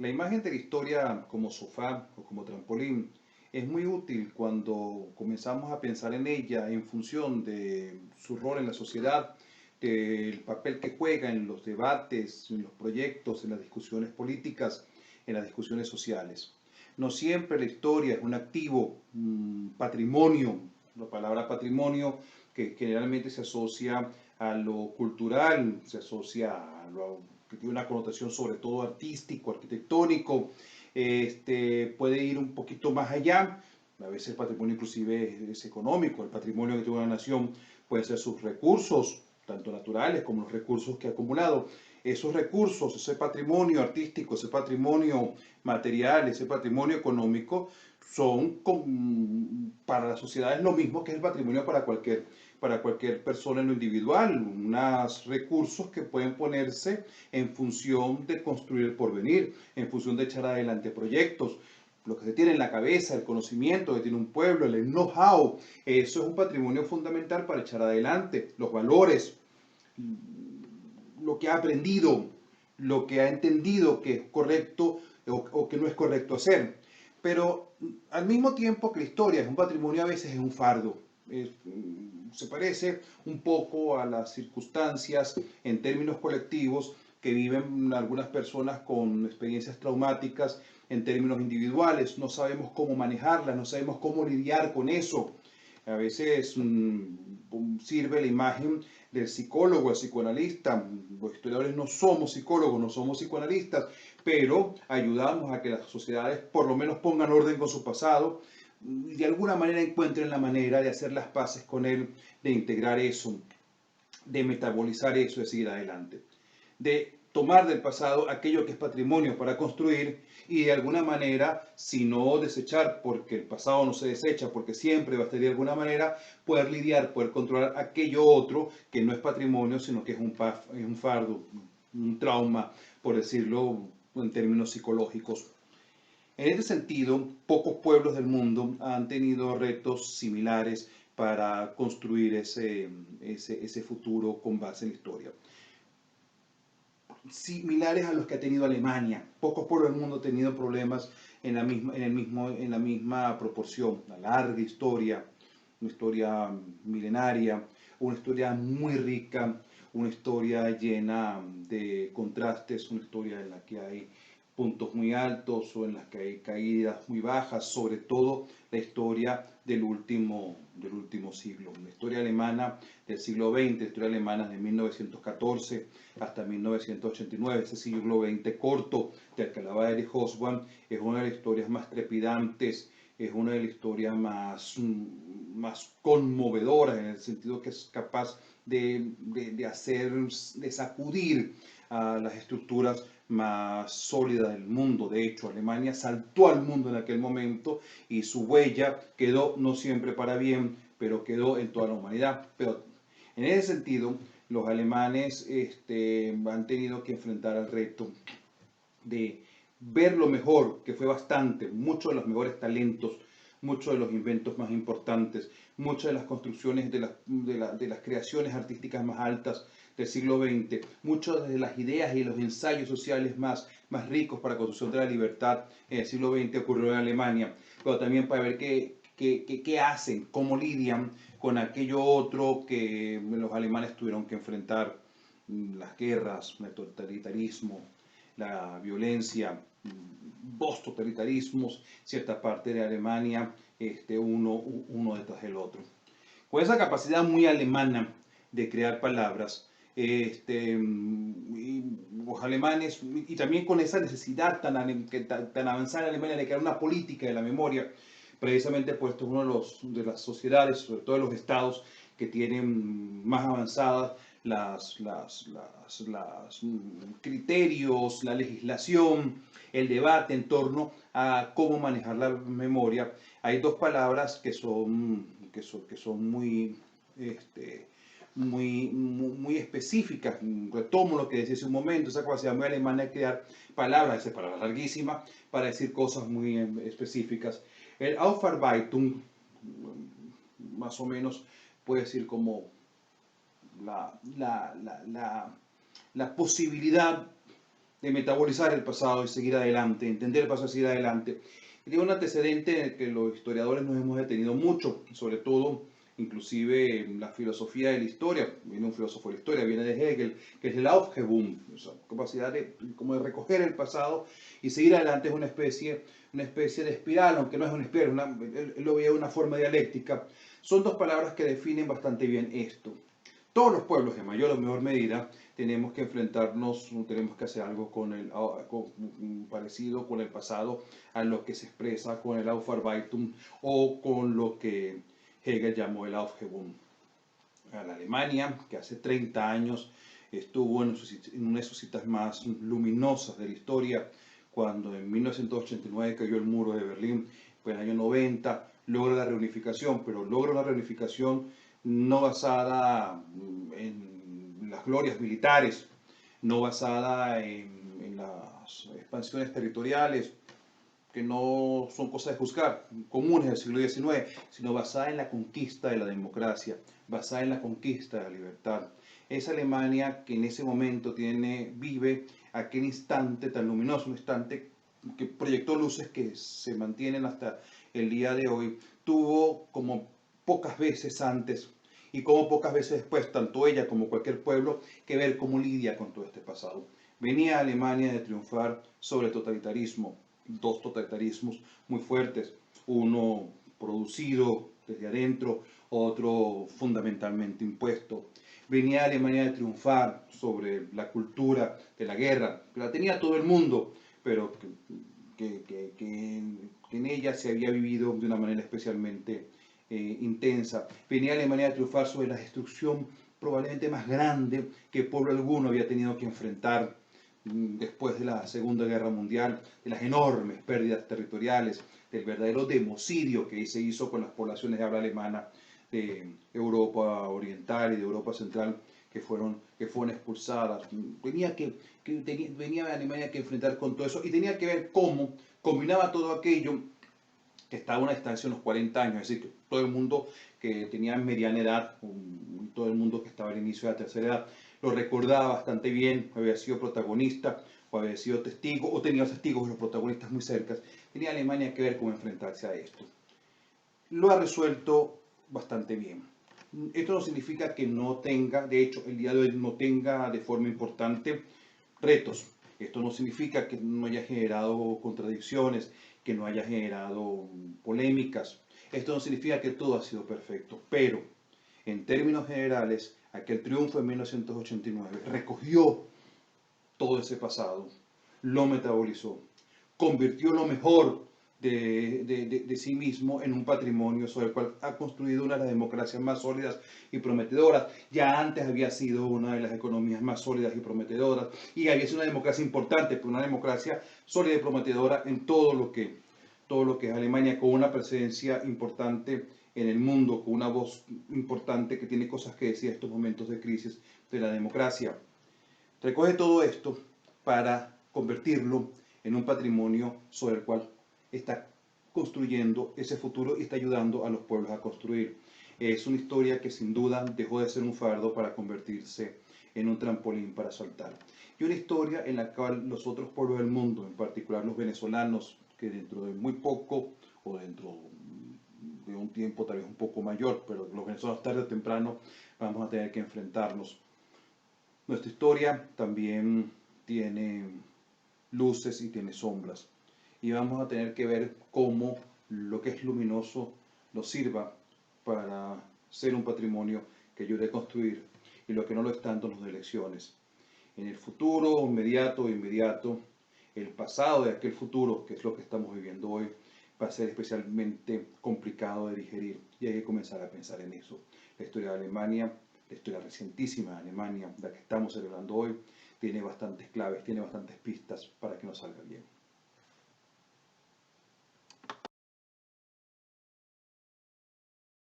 La imagen de la historia como sofá o como trampolín es muy útil cuando comenzamos a pensar en ella en función de su rol en la sociedad, del papel que juega en los debates, en los proyectos, en las discusiones políticas, en las discusiones sociales. No siempre la historia es un activo, un patrimonio, la palabra patrimonio que generalmente se asocia a lo cultural, se asocia a lo que tiene una connotación sobre todo artístico, arquitectónico, puede ir un poquito más allá. A veces el patrimonio inclusive es económico, el patrimonio que tiene una nación puede ser sus recursos, tanto naturales como los recursos que ha acumulado. Esos recursos, ese patrimonio artístico, ese patrimonio material, ese patrimonio económico, son para las sociedades lo mismo que es el patrimonio para cualquier persona en lo individual, unos recursos que pueden ponerse en función de construir el porvenir, en función de echar adelante proyectos. Lo que se tiene en la cabeza, el conocimiento que tiene un pueblo, el know-how, eso es un patrimonio fundamental para echar adelante. Los valores, lo que ha aprendido, lo que ha entendido que es correcto o que no es correcto hacer. Pero al mismo tiempo que la historia es un patrimonio, a veces es un fardo. Se parece un poco a las circunstancias en términos colectivos que viven algunas personas con experiencias traumáticas en términos individuales. No sabemos cómo manejarlas, no sabemos cómo lidiar con eso. A veces sirve la imagen del psicólogo, el psicoanalista. Los historiadores no somos psicólogos, no somos psicoanalistas, pero ayudamos a que las sociedades por lo menos pongan orden con su pasado y de alguna manera encuentren la manera de hacer las paces con él, de integrar eso, de metabolizar eso, de seguir adelante, de tomar del pasado aquello que es patrimonio para construir y de alguna manera, si no desechar, porque el pasado no se desecha, porque siempre va a estar de alguna manera, poder lidiar, poder controlar aquello otro que no es patrimonio, sino que es un fardo, un trauma, por decirlo en términos psicológicos. En este sentido, pocos pueblos del mundo han tenido retos similares para construir ese futuro con base en la historia, similares a los que ha tenido Alemania. Pocos pueblos del mundo han tenido problemas en la misma proporción. Una larga historia, una historia milenaria, una historia muy rica, una historia llena de contrastes, una historia en la que hay puntos muy altos o en las que hay caídas muy bajas, sobre todo la historia del último siglo. La historia alemana del siglo XX, la historia alemana de 1914 hasta 1989, ese siglo XX corto del que hablaba Erich Hobsbawm, es una de las historias más trepidantes, es una de las historias más conmovedoras en el sentido que es capaz de sacudir a las estructuras más sólida del mundo. De hecho, Alemania saltó al mundo en aquel momento y su huella quedó no siempre para bien, pero quedó en toda la humanidad. Pero en ese sentido, los alemanes han tenido que enfrentar el reto de ver lo mejor, que fue bastante, muchos de los mejores talentos, muchos de los inventos más importantes, muchas de las construcciones de las creaciones artísticas más altas del siglo XX, muchas de las ideas y los ensayos sociales más ricos para la construcción de la libertad en el siglo XX ocurrió en Alemania, pero también para ver qué hacen, cómo lidian con aquello otro que los alemanes tuvieron que enfrentar, las guerras, el totalitarismo, la violencia, dos totalitarismos, cierta parte de Alemania, uno detrás del otro. Con esa capacidad muy alemana de crear palabras, los alemanes, y también con esa necesidad tan avanzada en Alemania de crear una política de la memoria, precisamente puesto uno de las sociedades, sobre todo de los estados, que tienen más avanzadas las criterios, la legislación, el debate en torno a cómo manejar la memoria. Hay dos palabras que son muy específicas. Retomo lo que decía hace un momento, esa capacidad muy alemana de crear palabras, esas palabras larguísimas, para decir cosas muy específicas. El Aufarbeitung, más o menos, puede decir como la, la, la, la posibilidad de metabolizar el pasado y seguir adelante, entender el pasado y seguir adelante. Y tiene un antecedente en el que los historiadores nos hemos detenido mucho, sobre todo, inclusive la filosofía de la historia, viene un filósofo de la historia, viene de Hegel, que es el Aufhebung, esa capacidad de, como de recoger el pasado y seguir adelante. Es una especie de espiral, aunque no es una espiral, él lo veía de una forma dialéctica. Son dos palabras que definen bastante bien esto. Todos los pueblos, en mayor o menor medida, tenemos que enfrentarnos, tenemos que hacer algo parecido con el pasado, a lo que se expresa con el Aufarbeitung o con lo que Hegel llamó el Aufhebung. A la Alemania, que hace 30 años estuvo en una de sus citas más luminosas de la historia, cuando en 1989 cayó el muro de Berlín, pues en el año 90 logra la reunificación, pero logra una reunificación no basada en las glorias militares, no basada en las expansiones territoriales, que no son cosas de juzgar, comunes del siglo XIX, sino basada en la conquista de la democracia, basada en la conquista de la libertad. Esa Alemania que en ese momento vive aquel instante tan luminoso, un instante que proyectó luces que se mantienen hasta el día de hoy, tuvo como pocas veces antes y como pocas veces después, tanto ella como cualquier pueblo, que ver cómo lidia con todo este pasado. Venía Alemania de triunfar sobre el totalitarismo, dos totalitarismos muy fuertes, uno producido desde adentro, otro fundamentalmente impuesto. Venía Alemania de triunfar sobre la cultura de la guerra, que la tenía todo el mundo, pero que en ella se había vivido de una manera especialmente intensa. Venía Alemania de triunfar sobre la destrucción probablemente más grande que pueblo alguno había tenido que enfrentar después de la Segunda Guerra Mundial, de las enormes pérdidas territoriales, del verdadero democidio que se hizo con las poblaciones de habla alemana de Europa Oriental y de Europa Central que fueron expulsadas. Venía Alemania que enfrentar con todo eso y tenía que ver cómo combinaba todo aquello que estaba a una distancia de unos 40 años, es decir, que todo el mundo que tenía mediana edad, todo el mundo que estaba al inicio de la tercera edad, lo recordaba bastante bien, había sido protagonista, o había sido testigo, o tenía testigos de los protagonistas muy cerca. Tenía Alemania que ver cómo enfrentarse a esto. Lo ha resuelto bastante bien. Esto no significa que no tenga, de hecho, el día de hoy no tenga de forma importante retos. Esto no significa que no haya generado contradicciones, que no haya generado polémicas. Esto no significa que todo ha sido perfecto, pero en términos generales, aquel triunfo en 1989 recogió todo ese pasado, lo metabolizó, convirtió lo mejor de sí mismo en un patrimonio sobre el cual ha construido una de las democracias más sólidas y prometedoras. Ya antes había sido una de las economías más sólidas y prometedoras y había sido una democracia importante, pero una democracia sólida y prometedora en todo lo que es Alemania, con una presencia importante en el mundo, con una voz importante que tiene cosas que decir en estos momentos de crisis de la democracia. Recoge todo esto para convertirlo en un patrimonio sobre el cual está construyendo ese futuro y está ayudando a los pueblos a construir. Es una historia que sin duda dejó de ser un fardo para convertirse en un trampolín para saltar. Y una historia en la cual los otros pueblos del mundo, en particular los venezolanos, que dentro de muy poco o dentro de un tiempo tal vez un poco mayor, pero los venezolanos tarde o temprano vamos a tener que enfrentarnos. Nuestra historia también tiene luces y tiene sombras. Y vamos a tener que ver cómo lo que es luminoso nos sirva para ser un patrimonio que ayude a construir y lo que no lo es tanto nos dé lecciones. En el futuro inmediato, el pasado de aquel futuro, que es lo que estamos viviendo hoy, va a ser especialmente complicado de digerir y hay que comenzar a pensar en eso. La historia de Alemania, la historia recientísima de Alemania, la que estamos celebrando hoy, tiene bastantes claves, tiene bastantes pistas para que nos salga bien.